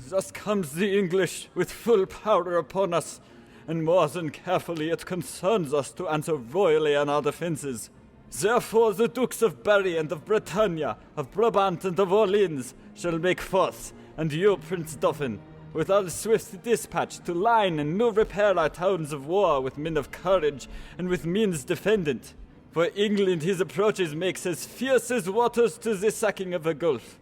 Thus comes the English with full power upon us, and more than carefully it concerns us to answer royally on our defences. Therefore the Dukes of Berry and of Bretagne, of Brabant and of Orleans, shall make forth, and you, Prince Dauphin, with all swift dispatch to line and new repair our towns of war with men of courage and with means defendant. For England his approaches makes as fierce as waters to the sacking of a gulf.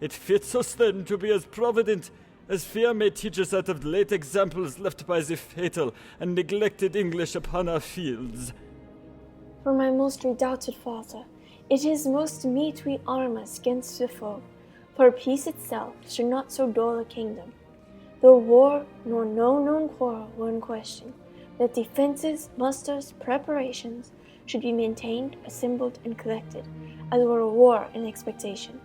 It fits us then to be as provident as fear may teach us out of late examples left by the fatal and neglected English upon our fields. For my most redoubted father, it is most meet we arm us against the foe, for peace itself should not so dull a kingdom. Though war nor no known quarrel were in question, that defences, musters, preparations should be maintained, assembled, and collected, as were a war in expectation.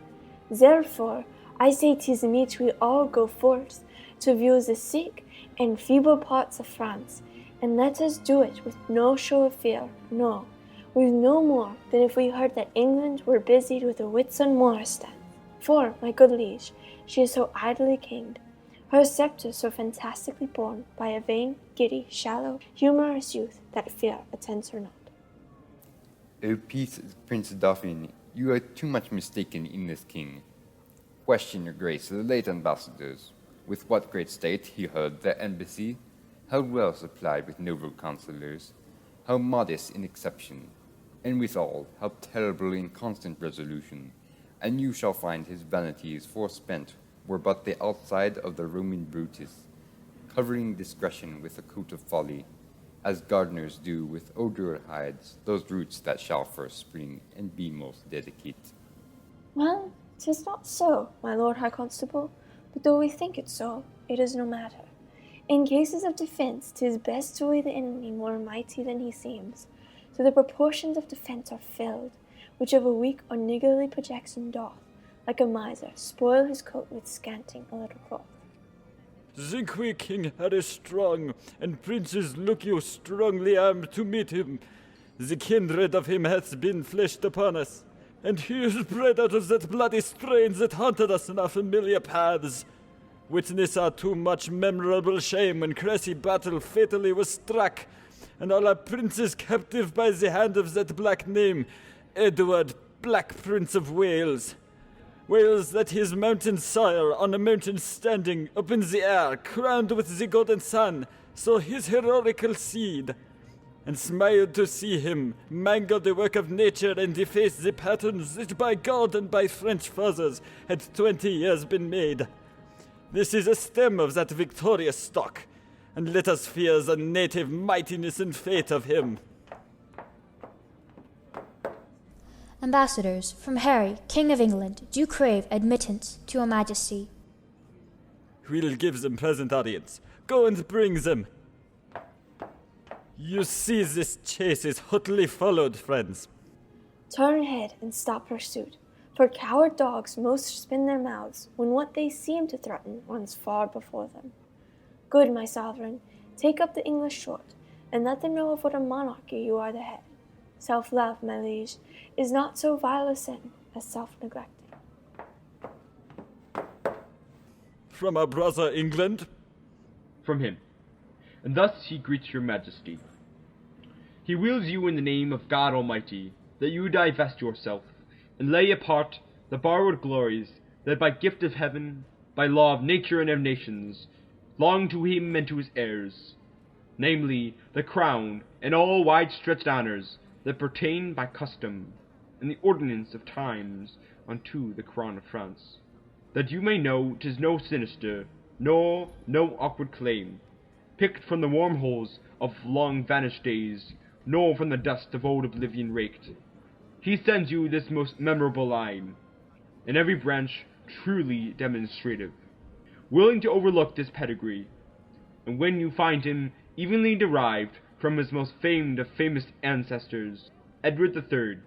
Therefore, I say 'tis meet we all go forth to view the sick and feeble parts of France, and let us do it with no show of fear, no, with no more than if we heard that England were busied with her wits on Moristan. For, my good liege, she is so idly kinged, her sceptre so fantastically borne by a vain, giddy, shallow, humorous youth, that fear attends her not. O peace, Prince Dauphin, you are too much mistaken in this king. Question, your grace, the late ambassadors, with what great state he heard their embassy, how well supplied with noble counsellors, how modest in exception, and withal how terrible in constant resolution, and you shall find his vanities forspent were but the outside of the Roman Brutus, covering discretion with a coat of folly, as gardeners do with odor hides those roots that shall first spring and be most delicate. Well, 'tis not so, my lord high constable, but though we think it so, it is no matter. In cases of defence, 'tis best to weigh the enemy more mighty than he seems, so the proportions of defence are filled, which of a weak or niggardly projection doth, like a miser, spoil his coat with scanting a little cloth. Think we King Harry strong, and princes look you strongly armed to meet him. The kindred of him hath been fleshed upon us, and he is bred out of that bloody strain that haunted us in our familiar paths. Witness our too much memorable shame when Cressy battle fatally was struck, and all our princes captive by the hand of that black name, Edward, Black Prince of Wales. Wales that his mountain sire, on a mountain standing, up in the air, crowned with the golden sun, saw his heroical seed, and smiled to see him mangle the work of nature and deface the patterns that by God and by French fathers had 20 years been made. This is a stem of that victorious stock, and let us fear the native mightiness and fate of him. Ambassadors from Harry, King of England, do crave admittance to your majesty. We'll give them present audience. Go and bring them. You see this chase is hotly followed, friends. Turn head and stop pursuit, for coward dogs most spin their mouths when what they seem to threaten runs far before them. Good, my sovereign, take up the English short, and let them know of what a monarchy you are the head. Self-love, my liege, is not so vile a sin as self-neglecting. From our brother England? From him. And thus he greets your majesty. He wills you in the name of God Almighty, that you divest yourself, and lay apart the borrowed glories that by gift of heaven, by law of nature and of nations, belong to him and to his heirs, namely, the crown and all wide-stretched honours that pertain by custom and the ordinance of times unto the crown of France, that you may know 'tis no sinister, nor no awkward claim, picked from the warm holes of long vanished days, nor from the dust of old oblivion raked. He sends you this most memorable line, in every branch truly demonstrative, willing to overlook this pedigree, and when you find him evenly derived from his most famed of famous ancestors, Edward III,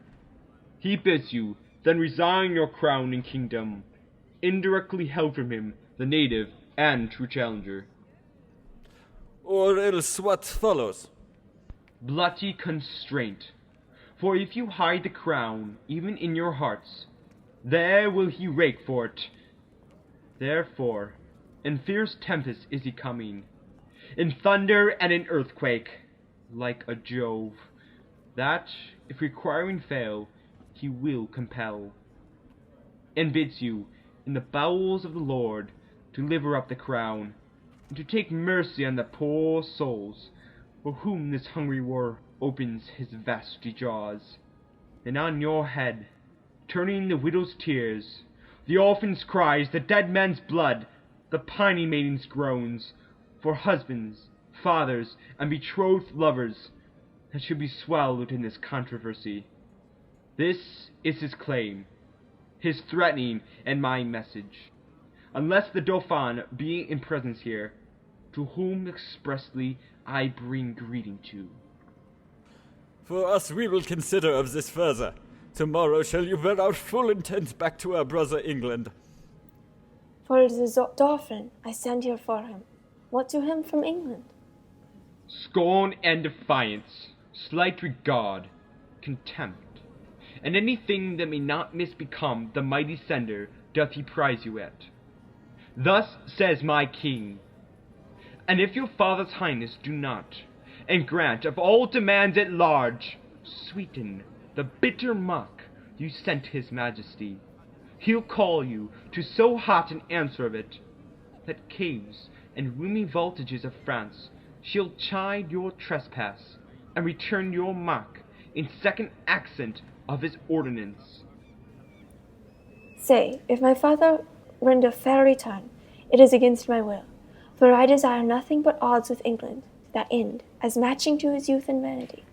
he bids you then resign your crown and kingdom, indirectly held from him, the native and true challenger. Or else what follows? Bloody constraint. For if you hide the crown, even in your hearts, there will he rake for it. Therefore, In fierce tempest is he coming, in thunder and in earthquake, like a Jove, that, if requiring fail, he will compel, and bids you, in the bowels of the Lord, to deliver up the crown, and to take mercy on the poor souls, for whom this hungry war opens his vasty jaws. And on your head, turning the widow's tears, the orphan's cries, the dead man's blood, the pining maiden's groans, for husbands, fathers, and betrothed lovers, that should be swallowed in this controversy. This is his claim, his threatening, and my message. Unless the Dauphin be in presence here, to whom expressly I bring greeting to. For us we will consider of this further. Tomorrow shall you bear our full intent back to our brother England. For the Dauphin, I send here for him. What to him from England? Scorn and defiance, slight regard, contempt, and anything that may not misbecome the mighty sender doth he prize you at. Thus says my king, and if your father's highness do not, and grant of all demands at large, sweeten the bitter mock you sent his majesty, he'll call you to so hot an answer of it, that caves and roomy vaultages of France shall chide your trespass, and return your mock in second accent of his ordinance. Say, if my father render fair return, it is against my will, for I desire nothing but odds with England, to that end, as matching to his youth and vanity,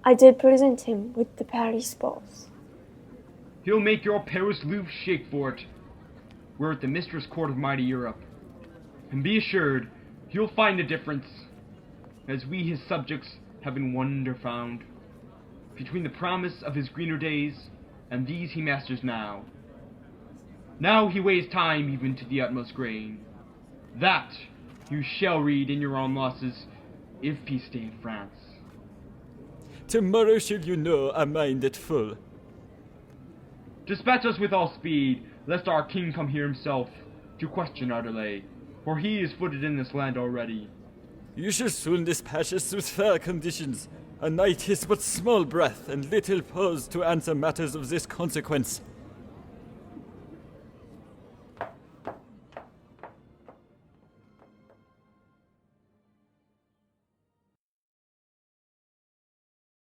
I did present him with the Paris spoils. He'll make your Paris Louvre shake for it, were it the mistress court of mighty Europe. And be assured, you'll find a difference, as we his subjects have in wonder found, between the promise of his greener days and these he masters now. Now he weighs time even to the utmost grain. That you shall read in your own losses, if peace stay in France. Tomorrow shall you know our mind at full. Dispatch us with all speed, lest our king come here himself, to question our delay, for he is footed in this land already. You shall soon dispatch us with fair conditions. A knight is but small breath and little pause to answer matters of this consequence.